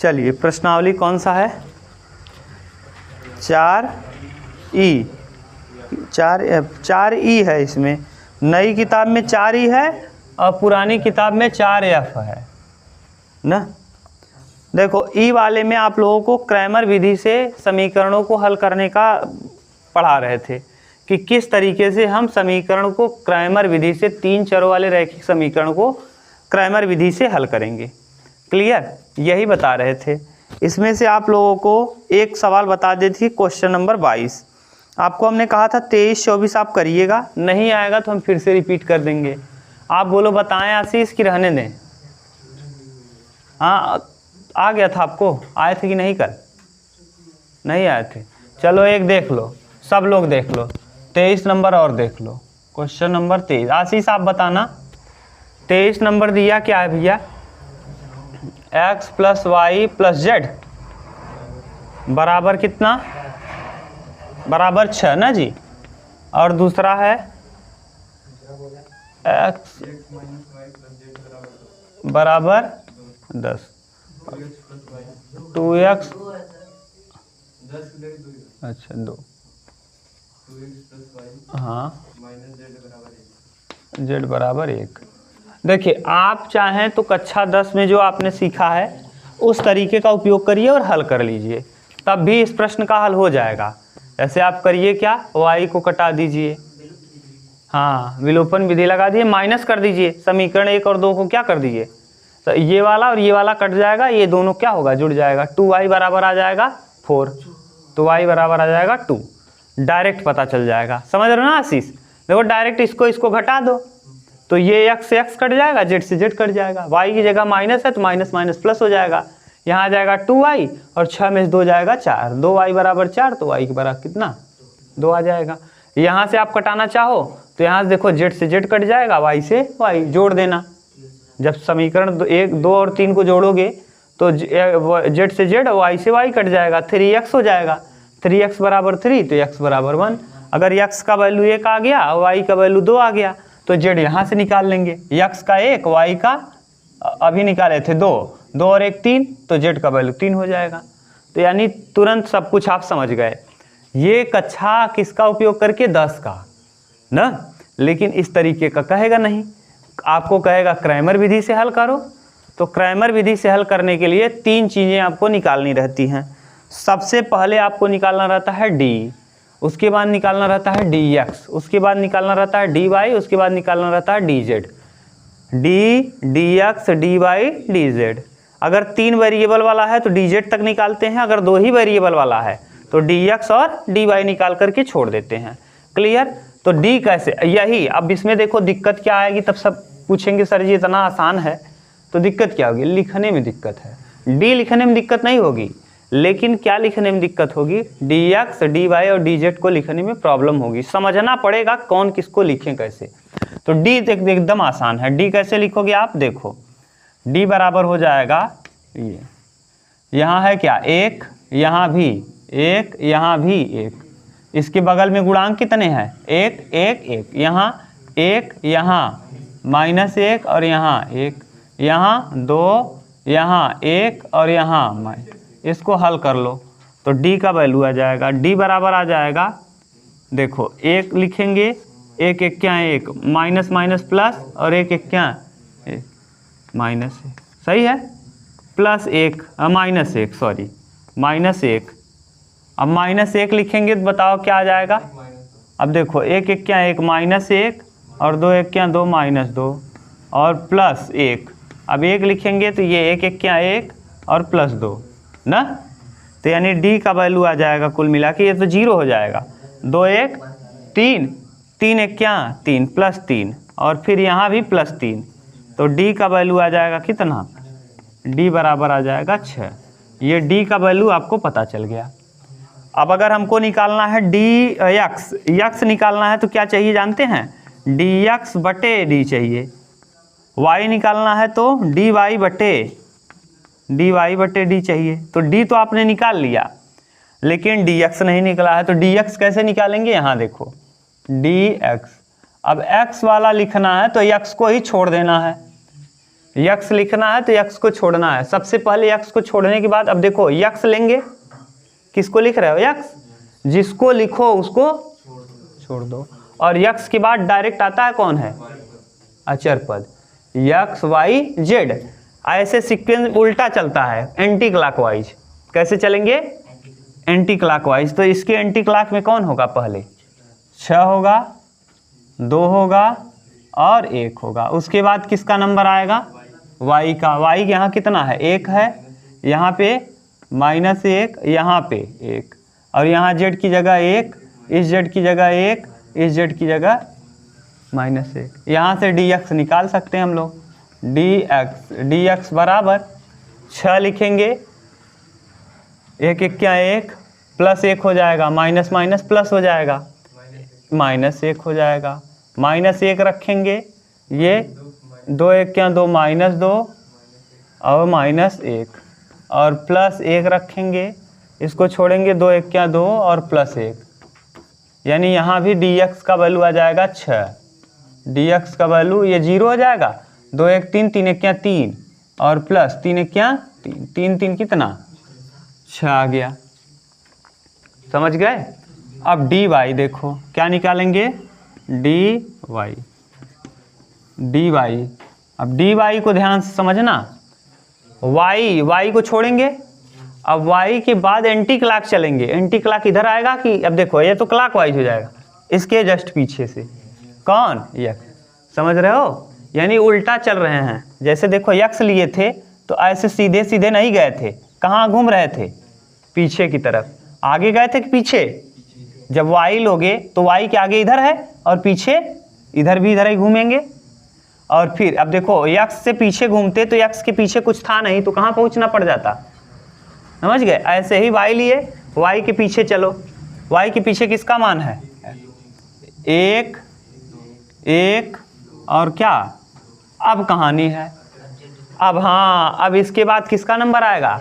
चलिए प्रश्नावली कौन सा है, 4E, 4E है। इसमें नई किताब में 4E है और पुरानी किताब में 4F है ना। देखो ई वाले में आप लोगों को क्रैमर विधि से समीकरणों को हल करने का पढ़ा रहे थे कि किस तरीके से हम समीकरण को क्रैमर विधि से 3 चरों वाले रैखिक समीकरण को क्रैमर विधि से हल करेंगे। क्लियर, यही बता रहे थे। इसमें से आप लोगों को एक सवाल बता दी थी, क्वेश्चन नंबर 22। आपको हमने कहा था 23-24 आप करिएगा, नहीं आएगा तो हम फिर से रिपीट कर देंगे। आप बोलो बताएं आशीष कि रहने दें। हाँ आ गया था, आपको आए थे कि नहीं? कल नहीं आए थे। चलो एक देख लो, सब लोग देख लो, 23 नंबर और देख लो, क्वेश्चन नंबर 23। आशीष आप बताना 23 नंबर दिया क्या है भैया, x + y + z बराबर कितना, बराबर 6 ना जी। और दूसरा है x बराबर 10, 2x अच्छा 2, हाँ z बराबर 1। देखिए आप चाहें तो कक्षा 10 में जो आपने सीखा है उस तरीके का उपयोग करिए और हल कर लीजिए, तब भी इस प्रश्न का हल हो जाएगा। ऐसे आप करिए क्या, y को कटा दीजिए, हाँ विलोपन विधि लगा दिए, माइनस कर दीजिए, समीकरण 1 और 2 को क्या कर दीजिए, तो ये वाला और ये वाला कट जाएगा, ये दोनों क्या होगा, जुड़ जाएगा। 2y बराबर आ जाएगा 4, तो y बराबर आ जाएगा 2। डायरेक्ट पता चल जाएगा, समझ रहे हो ना आशीष। देखो डायरेक्ट इसको घटा दो तो ये x से x कट जाएगा, z से z कट जाएगा, y की जगह माइनस है तो माइनस माइनस प्लस हो जाएगा। यहाँ आ जाएगा 2y और 6 में से 2 जाएगा 4, 2y बराबर 4, तो y के बराबर कितना 2 आ जाएगा। यहाँ से आप कटाना चाहो तो यहाँ से देखो z से z कट जाएगा, y से y जोड़ देना। जब समीकरण 1, 2 और 3 को जोड़ोगे तो z से z और y से y कट जाएगा, 3x हो जाएगा। 3x बराबर 3 तो x बराबर 1। अगर x का वैल्यू 1 आ गया और y का वैल्यू 2 आ गया तो z यहाँ से निकाल लेंगे, x का 1, y का अभी निकाले थे 2, 2 और 1 3, तो z का वैल्यू 3 हो जाएगा। तो यानी तुरंत सब कुछ आप समझ गए। ये कक्षा किसका उपयोग करके, 10 का ना, लेकिन इस तरीके का कहेगा नहीं, आपको कहेगा क्रैमर विधि से हल करो। तो क्रैमर विधि से हल करने के लिए 3 चीज़ें आपको निकालनी रहती हैं। सबसे पहले आपको निकालना रहता है d, उसके बाद निकालना रहता है dx, उसके बाद निकालना रहता है dy, उसके बाद निकालना रहता है dz। d, dx, dy, dz। अगर 3 वेरिएबल वाला है तो dz तक निकालते हैं, अगर 2 ही वेरिएबल वाला है तो dx और dy निकाल करके छोड़ देते हैं। क्लियर। तो d कैसे, यही अब इसमें देखो दिक्कत क्या आएगी, तब सब पूछेंगे सर जी इतना आसान है, तो दिक्कत क्या होगी, लिखने में दिक्कत है। d लिखने में दिक्कत नहीं होगी, लेकिन क्या लिखने में दिक्कत होगी, dx, dy और dz को लिखने में प्रॉब्लम होगी। समझना पड़ेगा कौन किसको लिखें कैसे। तो d एकदम आसान है। d कैसे लिखोगे आप, देखो d बराबर हो जाएगा, ये यहाँ है क्या 1, यहाँ भी 1, यहाँ भी 1, इसके बगल में गुणांक कितने हैं 1, 1, 1, यहाँ 1, यहाँ -1 और यहाँ 1, यहाँ 2, यहाँ 1 और यहाँ इसको हल कर लो तो d का वैल्यू आ जाएगा, d बराबर आ जाएगा, देखो 1 लिखेंगे, 1 1 क्या 1, माइनस माइनस प्लस और 1 1 क्या 1 माइनस, सही है, +1 -1 सॉरी -1। अब -1 लिखेंगे तो बताओ क्या आ जाएगा। अब देखो 1 1 क्या 1, -1 और 2 1 क्या 2, -2 और +1। अब 1 लिखेंगे तो ये 1 1 क्या 1 और +2 ना, तो यानी d का वैल्यू आ जाएगा कुल मिला के, ये तो 0 हो जाएगा, 2 1 3, 3 1 क्या 3 +3 और फिर यहाँ भी +3, तो d का वैल्यू आ जाएगा कितना, d बराबर आ जाएगा 6। ये d का वैल्यू आपको पता चल गया। अब अगर हमको निकालना है x निकालना है तो क्या चाहिए जानते हैं, dx बटे d चाहिए। y निकालना है तो dy बटे d चाहिए। तो d तो आपने निकाल लिया, लेकिन dx नहीं निकला है, तो dx कैसे निकालेंगे, यहाँ देखो dx। अब x वाला लिखना है तो x को ही छोड़ देना है, यक्स लिखना है तो यक्स को छोड़ना है। सबसे पहले यक्स को छोड़ने के बाद अब देखो यक्स लेंगे, किसको लिख रहे हो यक्स, जिसको लिखो उसको छोड़ दो। और यक्स के बाद डायरेक्ट आता है कौन है, अचर पद, यक्स वाई जेड। ऐसे सीक्वेंस उल्टा चलता है, एंटी क्लॉकवाइज। कैसे चलेंगे, एंटी क्लॉकवाइज। तो इसके एंटी क्लॉक में कौन होगा, पहले 6 होगा, 2 होगा और 1 होगा। उसके बाद किसका नंबर आएगा, y का। y यहाँ कितना है, 1 है, यहाँ पे -1, यहाँ पे 1, और यहाँ z की जगह 1, इस z की जगह 1, इस z की जगह -1। यहाँ से dx निकाल सकते हैं हम लोग। dx बराबर 6 लिखेंगे, 1 1 क्या 1, +1 हो जाएगा, माइनस माइनस प्लस हो जाएगा, -1 हो जाएगा। -1 रखेंगे, ये 2 1 क्या 2, -2 और -1, और +1 रखेंगे, इसको छोड़ेंगे, 2 1 क्या 2 और +1, यानी यहाँ भी dx का वैल्यू आ जाएगा 6। dx का वैल्यू ये 0 हो जाएगा, 2 1 3, 3 1 क्या 3 और प्लस 3 1 क्या 3, 3 3 कितना 6 आ गया। समझ गए। अब dy देखो क्या निकालेंगे, dy। अब dy को ध्यान से समझना, y को छोड़ेंगे, अब y के बाद एंटी क्लॉक चलेंगे। एंटी क्लॉक इधर आएगा कि, अब देखो ये तो क्लॉक वाइज हो जाएगा, इसके जस्ट पीछे से कौन, यक्स। समझ रहे हो, यानी उल्टा चल रहे हैं। जैसे देखो यक्स लिए थे तो ऐसे सीधे सीधे नहीं गए थे, कहाँ घूम रहे थे, पीछे की तरफ। आगे गए थे कि पीछे, जब y लोगे तो y के आगे इधर है और पीछे इधर भी इधर ही घूमेंगे। और फिर अब देखो यक्स से पीछे घूमते तो यक्स के पीछे कुछ था नहीं तो कहाँ पहुँचना पड़ जाता, समझ गए। ऐसे ही y लिए, y के पीछे चलो, y के पीछे किसका मान है, 1 1 और क्या, अब कहानी है। अब हाँ, अब इसके बाद किसका नंबर आएगा,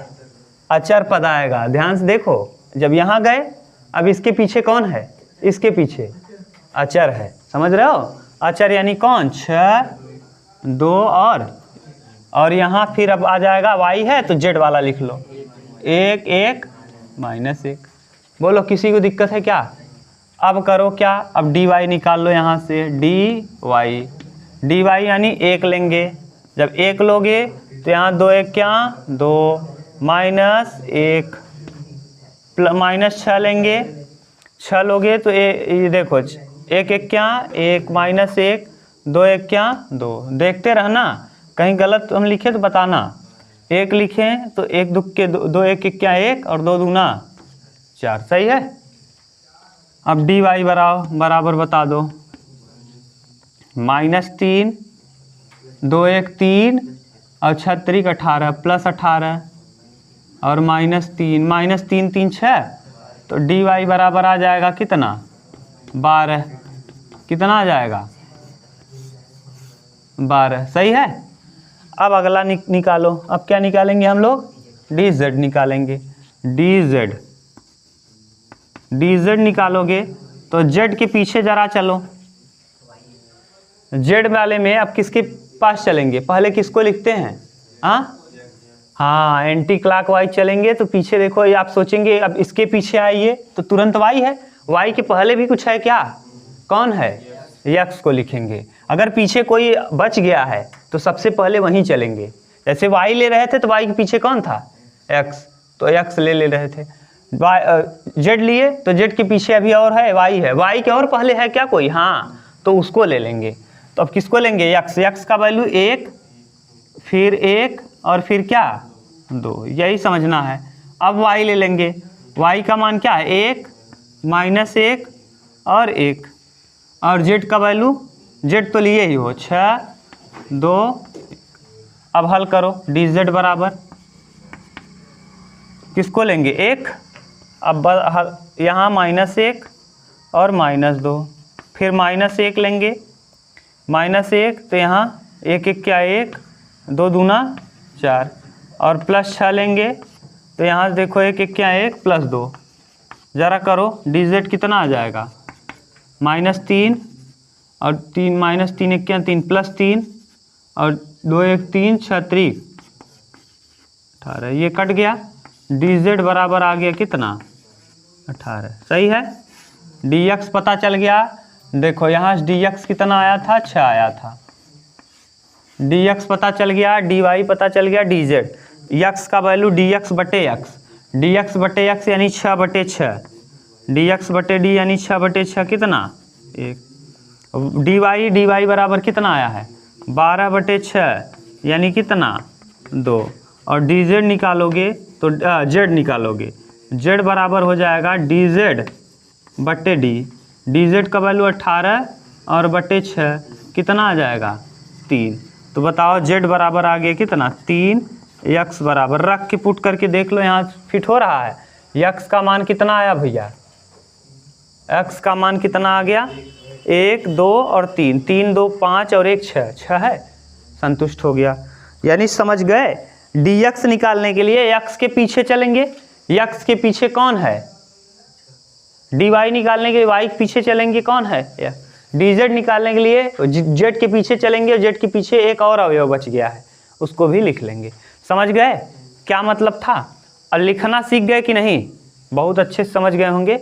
अचर पद आएगा। ध्यान से देखो, जब यहाँ गए अब इसके पीछे कौन है, इसके पीछे अचर है। समझ रहे हो, अचर यानी कौन, 6 2 और यहाँ फिर अब आ जाएगा y है तो z वाला लिख लो, 1 1 -1। बोलो किसी को दिक्कत है क्या। अब करो क्या, अब dy निकाल लो यहाँ से, dy यानी 1 लेंगे। जब 1 लोगे तो यहाँ 2 1 क्या 2 -1 -6 लेंगे, 6 लोगे तो ये देखो 1 1 क्या 1 -1, 2 1 क्या 2। देखते रहना, कहीं गलत हम लिखे तो बताना। 1 लिखें तो 1 2 के 2 1 1 क्या 1 और 2 दूना 4, सही है। अब dy बराबर बता दो, -3 2 1 3 और 6 3 18 +18 और -3 3 6, तो dy बराबर आ जाएगा कितना 12। कितना आ जाएगा 12, सही है। अब अगला निकालो। अब क्या निकालेंगे हम लोग, dz निकालेंगे। dz निकालोगे तो z के पीछे जरा चलो, z वाले में अब किसके पास चलेंगे, पहले किसको लिखते हैं, हाँ एंटी क्लॉकवाइज चलेंगे। तो पीछे देखो, ये आप सोचेंगे अब इसके पीछे आइए तो तुरंत y है, y के पहले भी कुछ है क्या, कौन है, यक्स को लिखेंगे। अगर पीछे कोई बच गया है तो सबसे पहले वहीं चलेंगे। जैसे y ले रहे थे तो y के पीछे कौन था, x, तो x ले रहे थे। z लिए तो z के पीछे अभी और है y है, y के और पहले है क्या कोई, हाँ, तो उसको ले लेंगे। तो अब किसको लेंगे, x का वैल्यू 1 फिर 1 और फिर क्या 2, यही समझना है। अब y ले लेंगे, y का मान क्या है 1 -1 और 1, और z का वैल्यू, z तो लिए ही हो 6 2। अब हल करो, dz बराबर किसको लेंगे 1, अब यहाँ -1 और -2, फिर -1 लेंगे, -1 तो यहाँ 1 1 क्या 1 2 दूना 4 और +6 लेंगे तो यहाँ देखो 1 1 क्या 1 +2। ज़रा करो dz कितना आ जाएगा, -3 और 3 -3 1 क्या 3 +3 और 2 1 3 6 3 18, ये कट गया। dz बराबर आ गया कितना 18, सही है। dx पता चल गया, देखो यहाँ dx कितना आया था 6 आया था, dx पता चल गया, dy पता चल गया, dz x का वैल्यू dx बटे x यानी 6/6, dx बटे d यानी 6/6 कितना 1, dy बराबर कितना आया है 12/6 यानी कितना 2, और dz निकालोगे तो z निकालोगे, z बराबर हो जाएगा dz बटे d, dz का वैल्यू 18 और बटे 6 कितना आ जाएगा 3, तो बताओ z बराबर आ गया कितना 3, x बराबर रख के पुट करके देख लो यहाँ फिट हो रहा है। x का मान कितना आया भैया, x का मान कितना आ गया 1 2 और 3, 3 2 5 और 1 6, 6 है, संतुष्ट हो गया। यानी समझ गए, dx निकालने के लिए x के पीछे चलेंगे, x के पीछे कौन है, dy निकालने के लिए y के पीछे चलेंगे कौन है, dz निकालने के लिए z के पीछे चलेंगे, z के पीछे एक और अवयव बच गया है उसको भी लिख लेंगे। समझ गए क्या मतलब था, और लिखना सीख गए कि नहीं, बहुत अच्छे से समझ गए होंगे,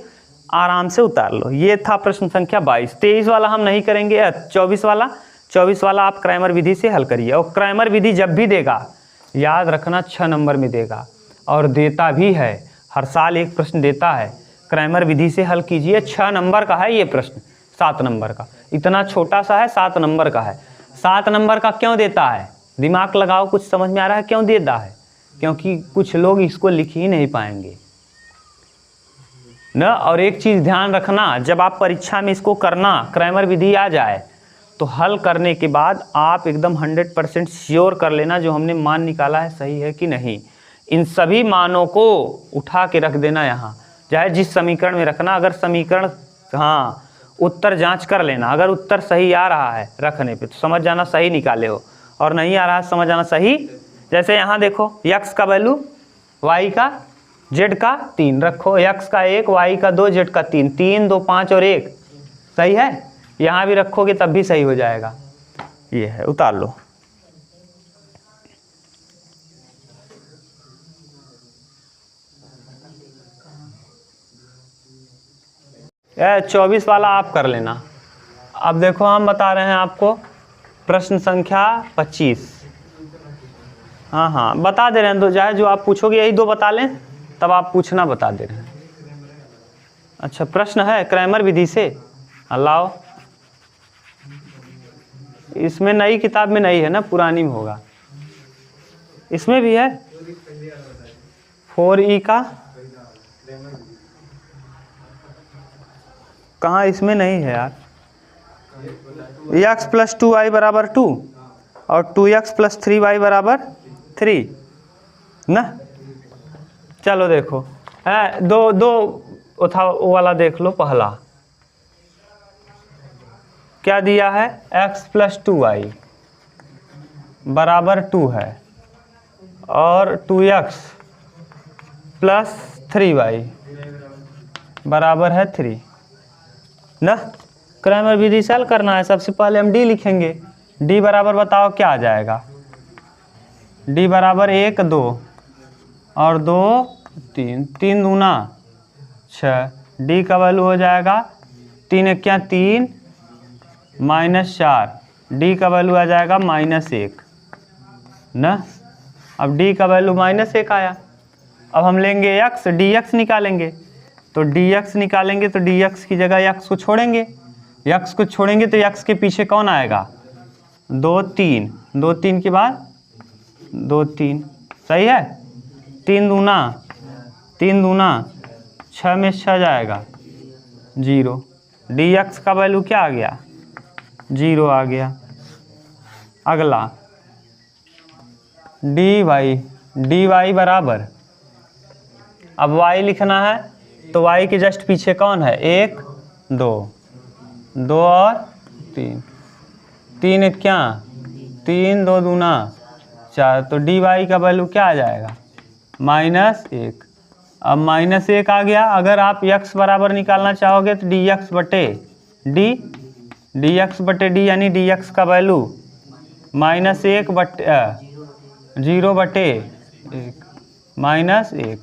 आराम से उतार लो। ये था प्रश्न संख्या 22। 23 वाला हम नहीं करेंगे, 24 वाला आप क्रैमर विधि से हल करिए, और क्रैमर विधि जब भी देगा याद रखना 6 नंबर में देगा, और देता भी है, हर साल एक प्रश्न देता है। क्रैमर विधि से हल कीजिए, 6 नंबर का है ये प्रश्न, 7 नंबर का, इतना छोटा सा है, 7 नंबर का है। 7 नंबर का क्यों देता है, दिमाग लगाओ, कुछ समझ में आ रहा है क्यों देता है, क्योंकि कुछ लोग इसको लिख ही नहीं पाएंगे न। और एक चीज़ ध्यान रखना, जब आप परीक्षा में इसको करना, क्रैमर विधि आ जाए तो हल करने के बाद आप एकदम 100% श्योर कर लेना जो हमने मान निकाला है सही है कि नहीं। इन सभी मानों को उठा के रख देना यहाँ, चाहे जिस समीकरण में रखना, अगर समीकरण हाँ उत्तर जांच कर लेना, अगर उत्तर सही आ रहा है रखने पे तो समझ जाना सही निकाले हो, और नहीं आ रहा है समझ जाना सही। जैसे यहाँ देखो x का वैल्यू y का z का 3 रखो, x का 1 y का 2 z का 3, 3 2 5 और 1 सही है, यहाँ भी रखोगे तब भी सही हो जाएगा। ये है, उतार लो। यह 24 वाला आप कर लेना। अब देखो हम बता रहे हैं आपको प्रश्न संख्या 25। हाँ बता दे रहे हैं, दो चाहे जो आप पूछोगे यही 2 बता लें, तब आप पूछना बता दे रहे हैं। अच्छा प्रश्न है क्रैमर विधि से, लाओ, इसमें नई किताब में नहीं है ना, पुरानी में होगा, इसमें भी है 4e का, कहाँ इसमें नहीं है यार, x + 2y = 2 और 2x + 3y = 3 ना। चलो देखो है, दो था वो वाला देख लो, पहला क्या दिया है, x + 2y = 2 है और 2x + 3y = 3 ना। क्रैमर विधि से हल करना है, सबसे पहले हम d लिखेंगे, d बराबर बताओ क्या आ जाएगा, d बराबर 1 2 और 2 3, 3 दूना 6, d का वैल्यू हो जाएगा 3 क्या 3 -4, d का वैल्यू आ जाएगा -1 ना। अब d का वैल्यू -1 आया, अब हम लेंगे x, dx निकालेंगे, तो dx निकालेंगे तो dx की जगह x को छोड़ेंगे, x को छोड़ेंगे तो x के पीछे कौन आएगा 2 3, 2 3 के बाद 2 3 सही है, 3 दूना 6 में 6 जाएगा 0, dx का वैल्यू क्या आ गया 0 आ गया। अगला dy बराबर, अब y लिखना है तो y के जस्ट पीछे कौन है 1 2 2 और 3, 3 क्या 3 2 दूना 4, तो dy का वैल्यू क्या आ जाएगा -1। अब -1 आ गया, अगर आप x बराबर निकालना चाहोगे तो dx बटे d यानी dx का वैल्यू 0/1 -1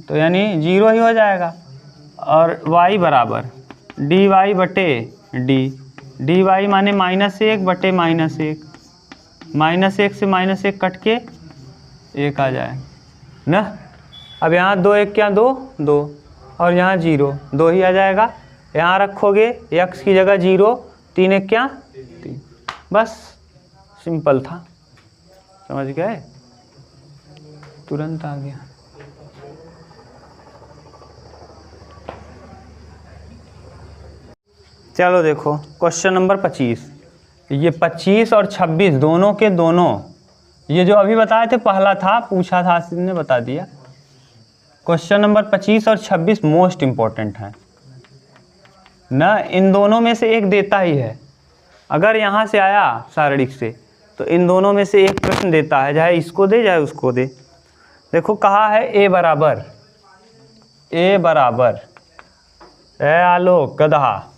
तो यानी 0 ही हो जाएगा। और y बराबर dy/d, dy माने -1/-1, -1 से -1 कट के 1 आ जाए ना। अब यहाँ 2 1 क्या 2 2 और यहाँ 0 2 ही आ जाएगा। यहाँ रखोगे x की जगह 0, 3 1 क्या 3, बस सिंपल था, समझ गए, तुरंत आ गया। चलो देखो क्वेश्चन नंबर 25। ये 25 और 26 दोनों के दोनों, ये जो अभी बताए थे पहला था, पूछा था आसिफ ने, बता दिया। क्वेश्चन नंबर 25 और 26 मोस्ट इम्पोर्टेंट है ना, इन दोनों में से एक देता ही है। अगर यहाँ से आया शारीरिक से तो इन दोनों में से एक प्रश्न देता है, चाहे इसको दे चाहे उसको दे। देखो कहा है a बराबर आलोक गधा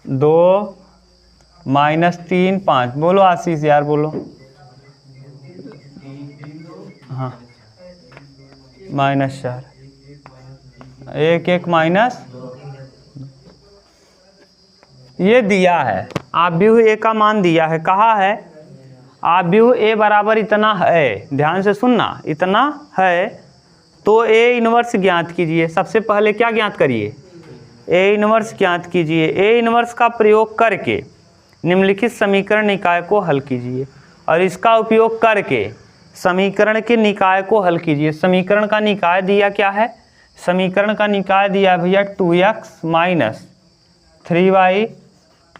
2 -3 5, बोलो आशीष यार बोलो, हाँ -4 1 1 माइनस, ये दिया है आप भी ए का मान दिया है। कहा है आप भी ए बराबर इतना है, ध्यान से सुनना, इतना है तो ए इनवर्स ज्ञात कीजिए। सबसे पहले क्या ज्ञात करिए, ए इनवर्स ज्ञात कीजिए। ए इनवर्स का प्रयोग करके निम्नलिखित समीकरण निकाय को हल कीजिए, और इसका उपयोग करके समीकरण के निकाय को हल कीजिए। समीकरण का निकाय दिया क्या है, समीकरण का निकाय दिया भैया 2x - 3y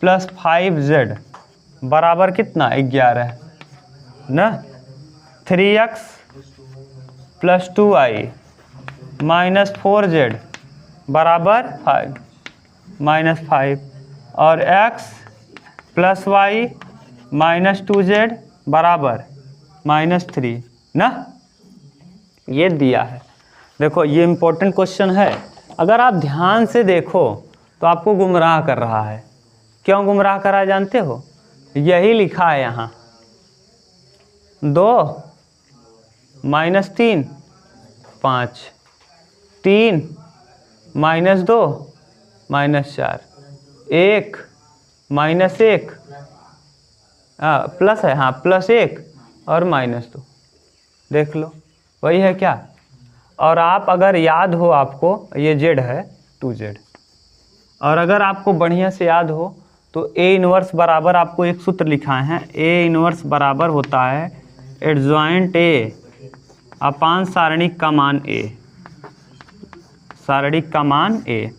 + 5z बराबर कितना 11 ना, 3x + 2y - 4z बराबर 5 -5, और x + y - 2z बराबर -3 ना, ये दिया है। देखो ये इम्पोर्टेंट क्वेश्चन है, अगर आप ध्यान से देखो तो आपको गुमराह कर रहा है। क्यों गुमराह कर रहा है जानते हो, यही लिखा है यहाँ 2 -3 5, 3 -2 -4, 1 -1 प्लस है, हाँ +1 और -2, देख लो वही है क्या। और आप अगर याद हो आपको, ये z है 2z, और अगर आपको बढ़िया से याद हो तो ए इनवर्स बराबर आपको एक सूत्र लिखाए हैं, ए इनवर्स बराबर होता है एडजॉइंट ए अपान सारणिक का मान ए, सारणिक का मान ए।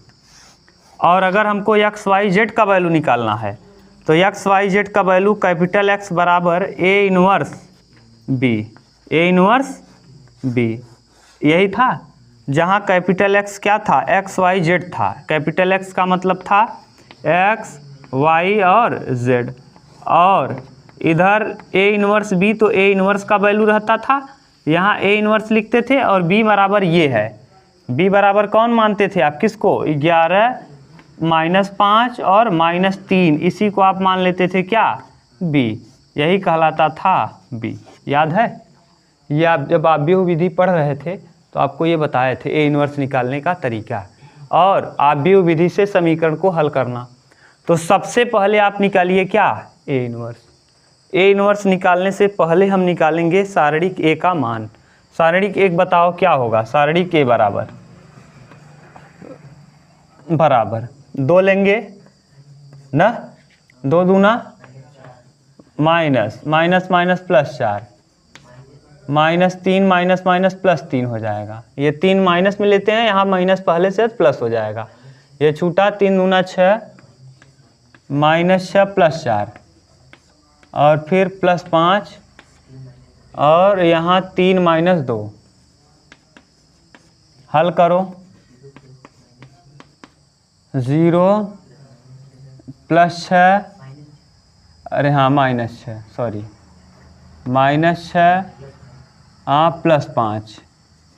और अगर हमको एक्स वाई जेड का वैल्यू निकालना है तो एक्स वाई जेड का वैल्यू कैपिटल एक्स बराबर A inverse B, A inverse B, यही था। जहाँ कैपिटल एक्स क्या था, एक्स वाई जेड था। कैपिटल एक्स का मतलब था एक्स वाई और जेड, और इधर ए इनवर्स बी, तो ए इनवर्स का वैल्यू रहता था, यहाँ ए इनवर्स लिखते थे, और बी बराबर ये है। बी बराबर कौन मानते थे आप, किसको, 11 -5 और -3, इसी को आप मान लेते थे क्या, बी, यही कहलाता था बी। याद है, ये आप जब आप भी विधि पढ़ रहे थे तो आपको ये बताए थे ए इनवर्स निकालने का तरीका, और आप भी विधि से समीकरण को हल करना। तो सबसे पहले आप निकालिए क्या, ए इनवर्स। ए इनवर्स निकालने से पहले हम निकालेंगे सारणिक ए का मान। सारणिक एक बताओ क्या होगा, सारणिक ए बराबर 2 लेंगे ना, 2 दूना माइनस +4, -3 -+ हो जाएगा। ये 3 माइनस में लेते हैं, यहाँ माइनस पहले से प्लस हो जाएगा। ये छूटा 3 दूना 6 -6 +4, और फिर +5, और यहाँ 3 - 2, हल करो, 0 +6, अरे हाँ -6, सॉरी -6 +5,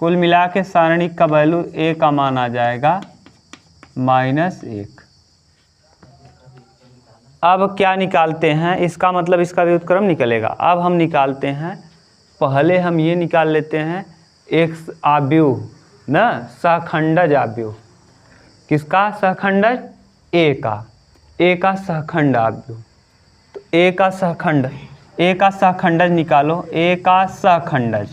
कुल मिला के सारणिक का वैल्यू ए का मान आ जाएगा -1। अब क्या निकालते हैं, इसका मतलब इसका व्युत्क्रम निकलेगा। अब हम निकालते हैं, पहले हम ये निकाल लेते हैं एक आव्यूह ना, सहखंडज आव्यूह। किसका सहखंडज? ए का सहखंड आव्यूह। तो ए का सहखंडज निकालो, ए का सहखंडज।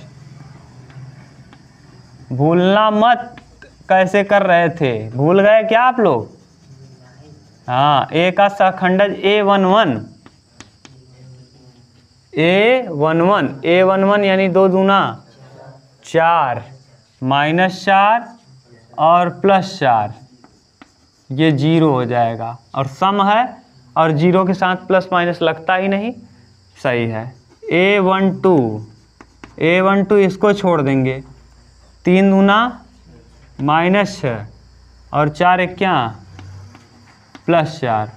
भूलना मत कैसे कर रहे थे, भूल गए क्या आप लोग? हाँ, ए का सहखंडज A11, A11 यानी 2 दूना 4 -4 और +4, ये 0 हो जाएगा। और सम है और 0 के साथ प्लस माइनस लगता ही नहीं, सही है। A12 इसको छोड़ देंगे, 3 दूना -6 और 4 1 +4,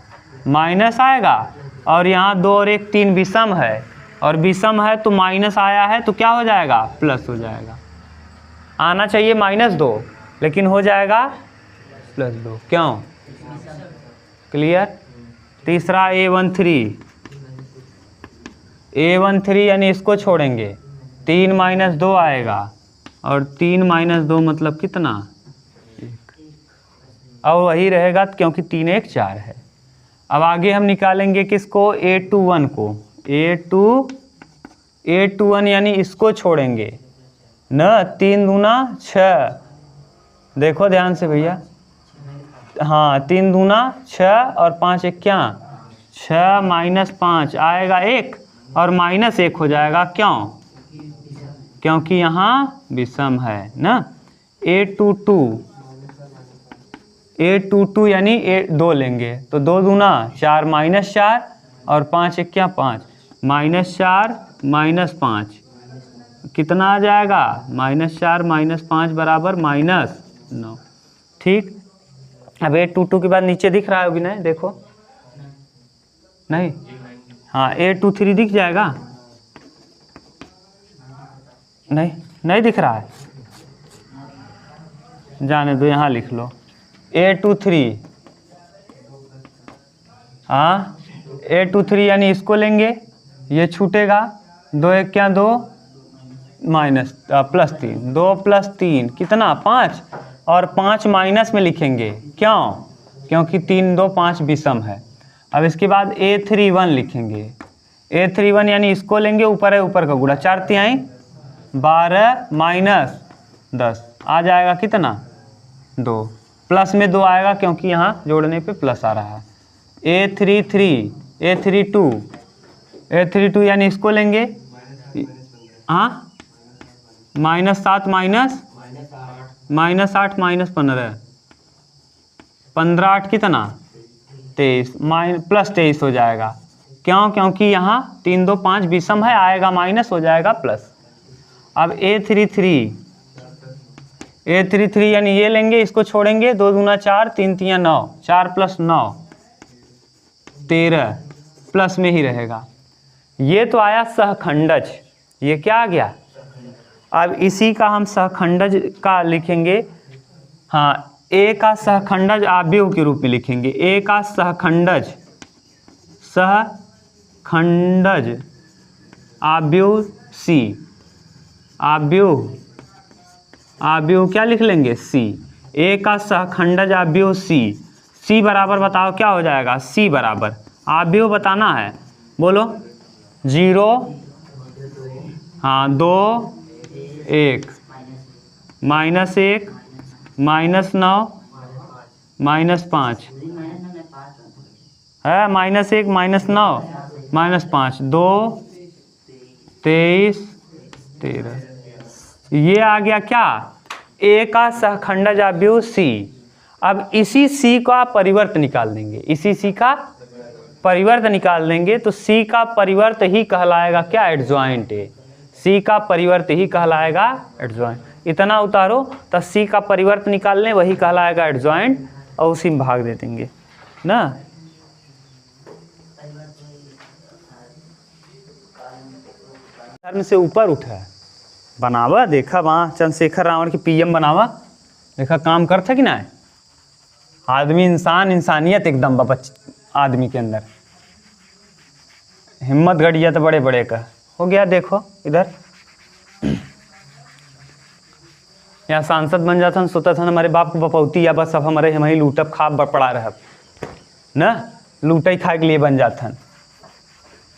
माइनस आएगा और यहाँ 2 और 1 3 विषम है, और विषम है तो माइनस आया है तो क्या हो जाएगा? प्लस हो जाएगा। आना चाहिए -2 लेकिन हो जाएगा +2, क्यों? क्लियर? तीसरा A13 यानी इसको छोड़ेंगे, 3 - 2 आएगा और 3 - 2 मतलब कितना? 1, और वही रहेगा क्योंकि 3 1 4 है। अब आगे हम निकालेंगे किसको? A21 को। A21 यानी इसको छोड़ेंगे न, 3 दूना 6, देखो ध्यान से भैया, हाँ 3 दूना 6 और 5 1 6 -5 आएगा 1 और -1 हो जाएगा, क्यों? क्योंकि यहाँ विषम है ना। A22 यानी 2 लेंगे तो 2 दूना 4 -4 और 5 1 5, -4 -5 कितना आ जाएगा? -4 -5 बराबर -9। ठीक, अब A22 के बाद नीचे दिख रहा है विनय, देखो नहीं, हाँ A23 दिख जाएगा, नहीं दिख रहा है, जाने दो, यहाँ लिख लो A23। हाँ A23 यानी इसको लेंगे, ये छूटेगा, 2 1 2 +3, 2 + 3 कितना? 5, और 5 माइनस में लिखेंगे, क्यों? क्योंकि 3 2 5 विषम है। अब इसके बाद A31 लिखेंगे, A31 यानी इसको लेंगे, ऊपर है ऊपर का गुणा, 4 तिहाई 12 -10 आ जाएगा कितना? 2, प्लस में 2 आएगा क्योंकि यहाँ जोड़ने पे प्लस आ रहा है। A32 यानी इसको लेंगे, हाँ -7 -8 -15, 15 8 कितना? 23, +23 हो जाएगा, क्यों? क्योंकि यहाँ 3 2 5 विषम है, आएगा माइनस हो जाएगा प्लस। अब A33 यानी ये लेंगे, इसको छोड़ेंगे, 2 दूना 4 3 3 9, 4 + 9 13, प्लस में ही रहेगा। ये तो आया सहखंडज, ये क्या आ गया? अब इसी का हम सहखंडज का लिखेंगे, हाँ ए का सहखंडज आव्यूह के रूप में लिखेंगे, ए का सहखंडज आव्यूह सी, आव्यूह क्या लिख लेंगे? सी। ए का सहखंडज आव्यूह सी बराबर बताओ क्या हो जाएगा? सी बराबर आव्यूह बताना है, बोलो 0 हाँ 2 1 -1 -9 -5 है, -1 -9 -5 2 23 13, ये आ गया क्या? ए का सहखंडज आव्यूह सी। अब इसी सी का परिवर्त निकाल देंगे, इसी सी का परिवर्त निकाल देंगे, तो सी का परिवर्त ही कहलाएगा क्या? एडजॉइंट। सी का परिवर्त ही कहलाएगा एडजॉइंट। इतना उतारो तो सी का परिवर्त निकाल लें, वही कहलाएगा एडजॉइंट, और उसी में भाग दे देंगे ना। धर्म से ऊपर उठा बनावा, देखा वहाँ चंद्रशेखर रावण की PM बनावा, देखा काम करता कि ना है? आदमी इंसान, इंसानियत एकदम आदमी के अंदर हिम्मत गड़िया तो बड़े बड़े का हो गया। देखो इधर यहाँ सांसद बन जाता सोता था हमारे बाप को बपौती या बस अब हमारे हम ही लूटब खा पड़ा रह न लूटे खाए के लिए बन जाता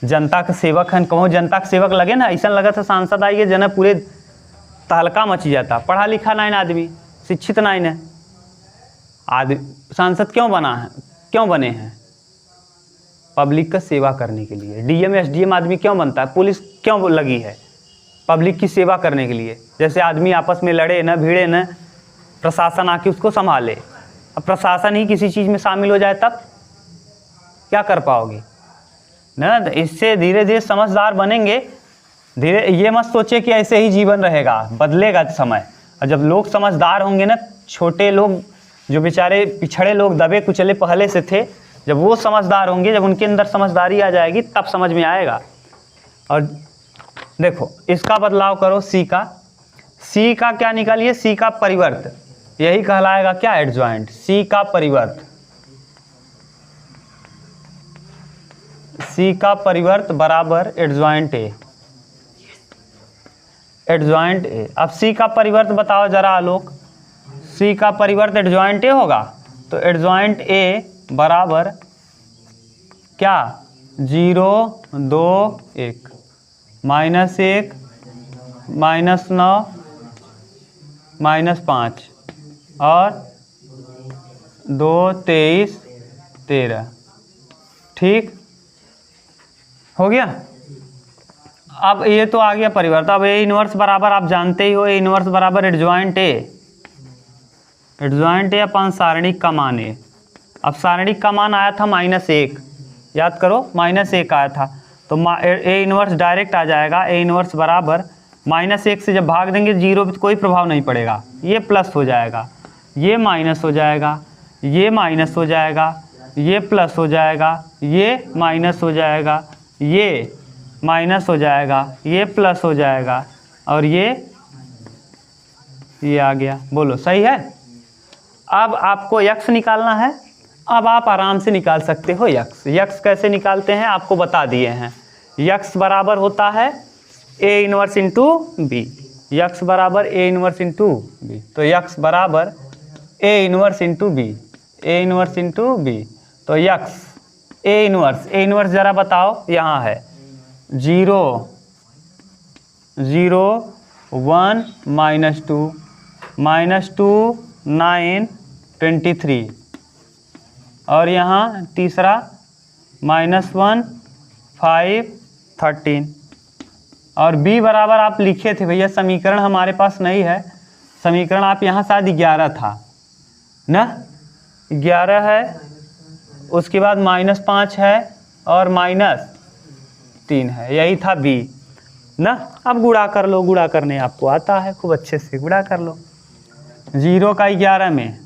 जनता का सेवक हन कहूँ जनता का सेवक लगे ना ऐसा लगा था सांसद आइए जना पूरे तहलका मची जाता। पढ़ा लिखा नहीं ना आदमी शिक्षित नहीं है आदमी सांसद क्यों बने हैं पब्लिक का सेवा करने के लिए। डीएम एसडीएम आदमी क्यों बनता है पुलिस क्यों लगी है पब्लिक की सेवा करने के लिए। जैसे आदमी आपस में लड़े न भिड़े न प्रशासन आके उसको संभाले। अब प्रशासन ही किसी चीज़ में शामिल हो जाए तब क्या कर पाओगे न। इससे धीरे धीरे समझदार बनेंगे। धीरे ये मत सोचे कि ऐसे ही जीवन रहेगा बदलेगा समय। और जब लोग समझदार होंगे ना छोटे लोग जो बेचारे पिछड़े लोग दबे कुचले पहले से थे जब वो समझदार होंगे जब उनके अंदर समझदारी आ जाएगी तब समझ में आएगा। और देखो इसका बदलाव करो सी का क्या निकालिए सी का परिवर्त यही कहलाएगा क्या एडजॉइंट। सी का परिवर्त बराबर एडजॉइंट ए। अब सी का परिवर्त बताओ जरा आलोक। सी का परिवर्त एडजॉइंट ए होगा तो एडजॉइंट ए बराबर क्या 0 2 1 -1 -9 -5 और 2 23 13 ठीक हो गया। अब ये तो आ गया परिवर्तन। अब ए इनवर्स बराबर आप जानते ही हो ए इनवर्स बराबर एडजॉइंट ए अपन सारणिक का मान ए। अब सारणिक का मान आया था -1 याद करो -1 आया था तो ए इनवर्स डायरेक्ट आ जाएगा। ए इनवर्स बराबर -1 से जब भाग देंगे 0 पे कोई प्रभाव नहीं पड़ेगा। ये प्लस हो जाएगा ये माइनस हो जाएगा ये माइनस हो जाएगा ये प्लस हो जाएगा ये माइनस हो जाएगा ये माइनस हो जाएगा ये प्लस हो जाएगा और ये आ गया। बोलो सही है। अब आपको यक्स निकालना है। अब आप आराम से निकाल सकते हो यक्स कैसे निकालते हैं आपको बता दिए हैं। यक्स बराबर होता है A inverse into B. X बराबर ए इनवर्स इंटू बी तो यक्स बराबर ए इनवर्स इंटू बी तो यक्स ए इनवर्स जरा बताओ यहाँ है 0 0 1 -2 -2 9 23 और यहाँ तीसरा -1 5 13 और b बराबर आप लिखे थे भैया समीकरण हमारे पास नहीं है। समीकरण आप यहाँ शायद 11 था ना 11 है उसके बाद -5 है और -3 है यही था b ना। अब गुणा कर लो गुणा करने आपको आता है खूब अच्छे से गुणा कर लो। 0 का 11 में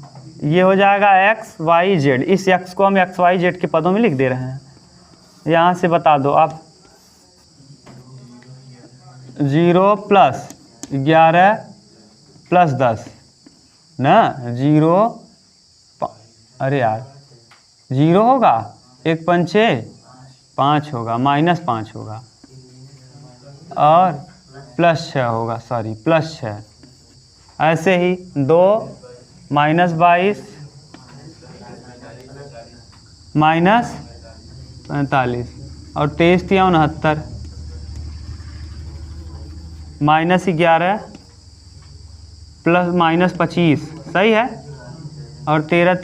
ये हो जाएगा x y z। इस x को हम x y z के पदों में लिख दे रहे हैं। यहाँ से बता दो आप 0 + 11 + 10 ना 0 अरे यार 0 होगा 1 पंचे 5 होगा -5 होगा और +6 होगा +6 ऐसे ही 2 -22 -45 और 23 × 69 -11 + -25 सही है और 13 ×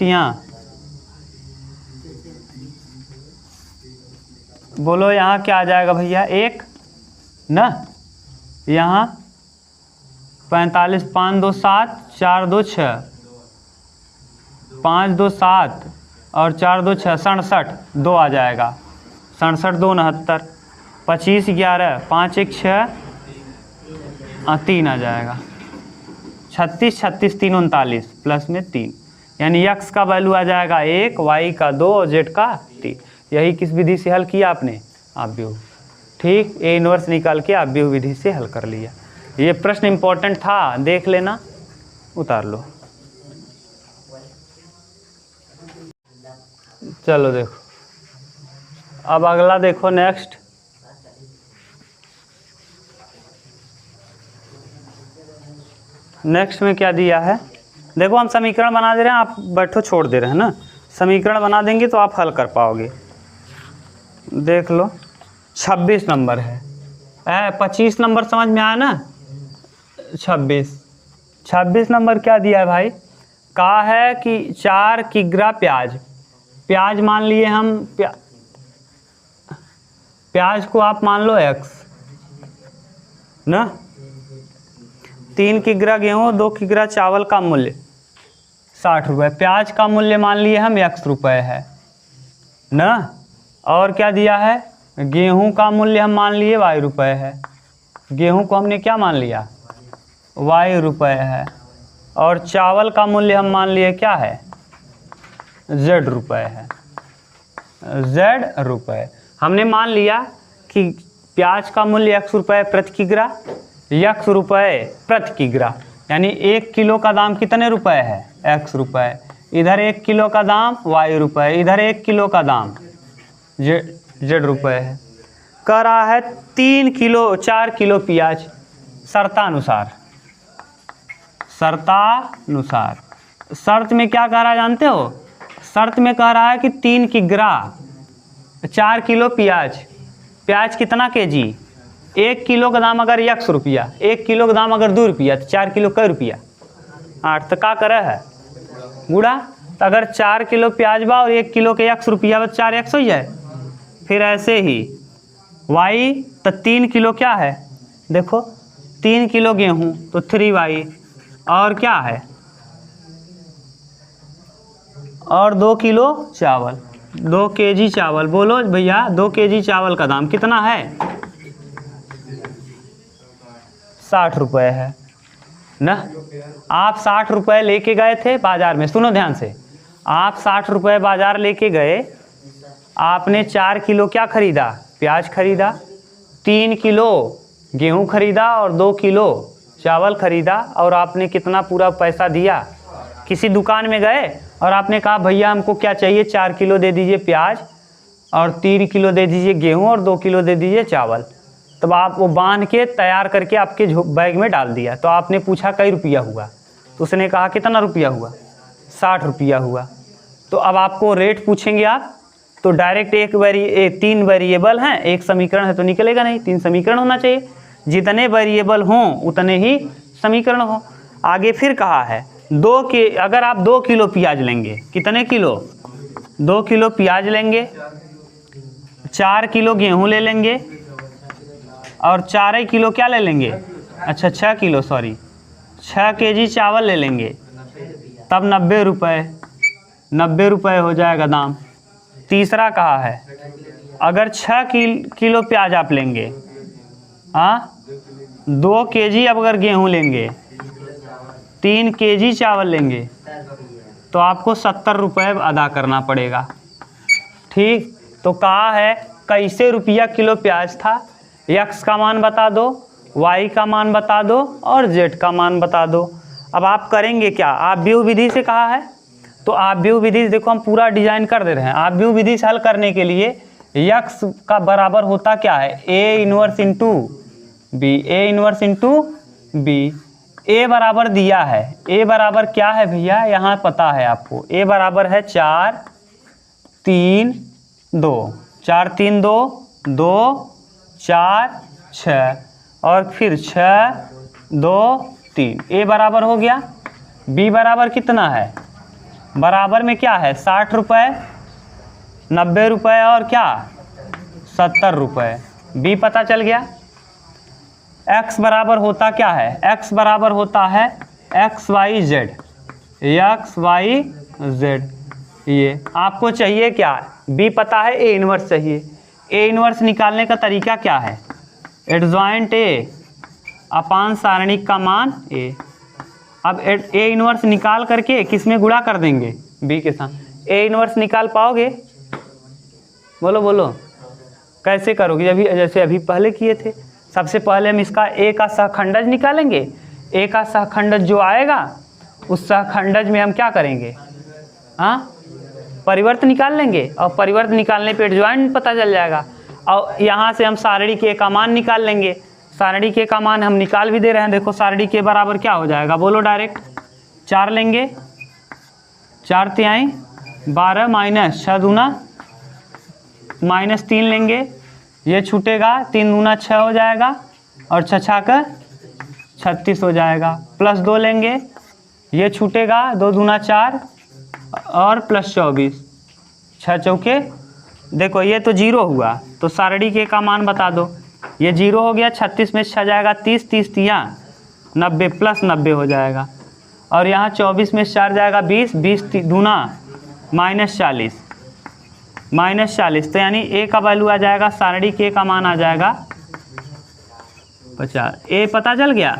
बोलो यहाँ क्या आ जाएगा भैया 1 ना। यहाँ 45 5 2 7 4 2 6 5 2 7 और 4 2 6 67 2 आ जाएगा 67 2 69 25 11 5 1 6 3 आ जाएगा 36 36 3 39 प्लस में 3 यानी x का वैल्यू आ जाएगा 1 y का 2 और z का 3। यही किस विधि से हल किया आपने आव्यूह ठीक। ए इनवर्स निकाल के आव्यूह विधि से हल कर लिया। ये प्रश्न इंपॉर्टेंट था देख लेना उतार लो। चलो देखो अब अगला देखो नेक्स्ट नेक्स्ट में क्या दिया है, देखो हम समीकरण बना दे रहे हैं, आप बैठो छोड़ दे रहे हैं ना। समीकरण बना देंगे तो आप हल कर पाओगे। देख लो 26 नंबर है, 25 नंबर समझ में आया ना। 26 नंबर क्या दिया है भाई, कहा है कि 4 किग्रा प्याज मान लिए हम, प्याज को आप मान लो x ना। 3 किग्रा गेहूँ, 2 किग्रा चावल का मूल्य 60 रुपये, प्याज का मूल्य मान लिए हम x रुपये है ना। और क्या दिया है, गेहूं का मूल्य हम मान लिए y रुपये है, गेहूं को हमने क्या मान लिया y रुपये है। और चावल का मूल्य हम मान लिए क्या है z रुपये है, z रुपये। हमने मान लिया कि प्याज का मूल्य x रुपये प्रति किग्रा, x रुपये प्रति किग्रा, यानी 1 किलो का दाम कितने रुपए है x रुपये, इधर 1 किलो का दाम y रुपये, इधर 1 किलो का दाम z रुपये है। कह रहा है 4 किलो प्याज शर्तानुसार, शर्त में क्या कह रहा है जानते हो, शर्त में कह रहा है कि 3 किग्रा 4 किलो प्याज कितना केजी, 1 किलो का दाम अगर x रुपया, 1 किलो का दाम अगर 2 रुपया, तो 4 किलो कै रुपया 8, तो क्या करे है गुड़ा। तो अगर 4 किलो प्याज बा और 1 किलो के x रुपया बा 4x हो जाए। फिर ऐसे ही y, तो 3 किलो क्या है, देखो 3 किलो गेहूँ तो 3y, और क्या है, और 2 किलो चावल, 2 केजी चावल। बोलो भैया 2 केजी चावल का दाम कितना है 60 रुपये है ना। आप 60 रुपये लेके गए थे बाजार में, सुनो ध्यान से, आप 60 रुपये बाजार लेके गए, आपने 4 किलो क्या खरीदा प्याज खरीदा, 3 किलो गेहूं खरीदा और 2 किलो चावल खरीदा। और आपने कितना पूरा पैसा दिया, किसी दुकान में गए और आपने कहा भैया हमको क्या चाहिए 4 किलो दे दीजिए प्याज और 3 किलो दे दीजिए गेहूं और 2 किलो दे दीजिए चावल। तब आप वो बांध के तैयार करके आपके बैग में डाल दिया। तो आपने पूछा कई रुपया हुआ, तो उसने कहा कितना रुपया हुआ 60 रुपया हुआ। तो अब आपको रेट पूछेंगे आप, तो डायरेक्ट 3 वेरिएबल हैं, एक समीकरण है तो निकलेगा नहीं, 3 समीकरण होना चाहिए, जितने वेरिएबल हों उतने ही समीकरण हों। आगे फिर कहा है अगर आप 2 किलो प्याज लेंगे, कितने किलो 2 किलो प्याज लेंगे, 4 किलो गेहूं ले लेंगे और 4 किलो क्या ले लेंगे, अच्छा 6 किलो 6 केजी चावल ले लेंगे, तब 90 रुपये हो जाएगा दाम। तीसरा कहा है अगर 6 किलो प्याज आप लेंगे, 2 केजी अब अगर गेहूं लेंगे, 3 केजी चावल लेंगे, तो आपको 70 रुपये अदा करना पड़ेगा। ठीक, तो कहा है कैसे रुपया किलो प्याज था, x का मान बता दो, y का मान बता दो और z का मान बता दो। अब आप करेंगे क्या, आप व्यू विधि से कहा है, तो आप व्यू विधि देखो हम पूरा डिजाइन कर दे रहे हैं। आप व्यू विधि से हल करने के लिए x का बराबर होता क्या है a inverse into b, a बराबर दिया है, a बराबर क्या है भैया यहाँ पता है आपको, a बराबर है 4 3 2, 4 3 2 2 4 6 और फिर 6 2 3, a बराबर हो गया। b बराबर कितना है, बराबर में क्या है 60 रुपये 90 रुपये और क्या 70 रुपये, b पता चल गया। x बराबर होता क्या है, x बराबर होता है एक्स वाई जेड। ये आपको चाहिए क्या, b पता है, a इनवर्स चाहिए। a इनवर्स निकालने का तरीका क्या है, एडजॉइंट a अपान सारणिक का मान a। अब a इनवर्स निकाल करके किस में गुणा कर देंगे, b के साथ। a इनवर्स निकाल पाओगे, बोलो कैसे करोगे, जैसे अभी पहले किए थे। सबसे पहले हम इसका a का सहखंडज निकालेंगे, a का सहखंडज जो आएगा उस सहखंडज में हम क्या करेंगे, परिवर्त निकाल लेंगे, और परिवर्त निकालने पे एडजॉइंट पता चल जाएगा। और यहाँ से हम सारणी के का मान निकाल लेंगे, सारणी के का मान हम निकाल भी दे रहे हैं। देखो सारणी के बराबर क्या हो जाएगा, बोलो डायरेक्ट। 4 लेंगे, 4 तिहाई 12 माइनस 6 दूना माइनस 3 लेंगे, ये छूटेगा, 3 दूना 6 हो जाएगा और 6 छाकर 36 हो जाएगा। प्लस 2 लेंगे, ये छूटेगा, 2 दूना 4 और प्लस 24, 6 चौके, देखो ये तो 0 हुआ, तो सारणी के का मान बता दो। ये 0 हो गया, 36 में 6 जाएगा 30, 30 तिया 90 प्लस 90 हो जाएगा। और यहाँ 24 में 4 जाएगा 20, 20 दूना माइनस 40 माइनस 40, तो यानी ए का वैल्यू आ जाएगा, सारणी के का मान आ जाएगा 50। ए पता चल गया।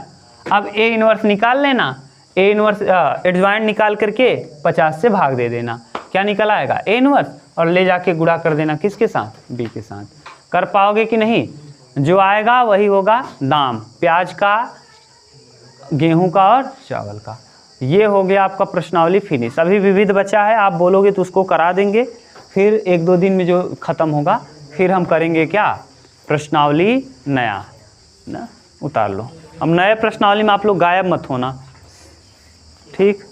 अब ए इनवर्स निकाल लेना, ए इनवर्स एडजॉइंट निकाल करके 50 से भाग दे देना, क्या निकल आएगा, ए इनवर्स, और ले जाके गुणा कर देना किसके साथ, बी के साथ। कर पाओगे कि नहीं, जो आएगा वही होगा दाम, प्याज का, गेहूं का और चावल का। ये हो गया आपका प्रश्नावली फिनिश। अभी विविध बचा है, आप बोलोगे तो उसको करा देंगे, फिर 1-2 दिन में जो ख़त्म होगा फिर हम करेंगे क्या, प्रश्नावली नया ना, उतार लो। अब नए प्रश्नावली में आप लोग गायब मत होना, ठीक।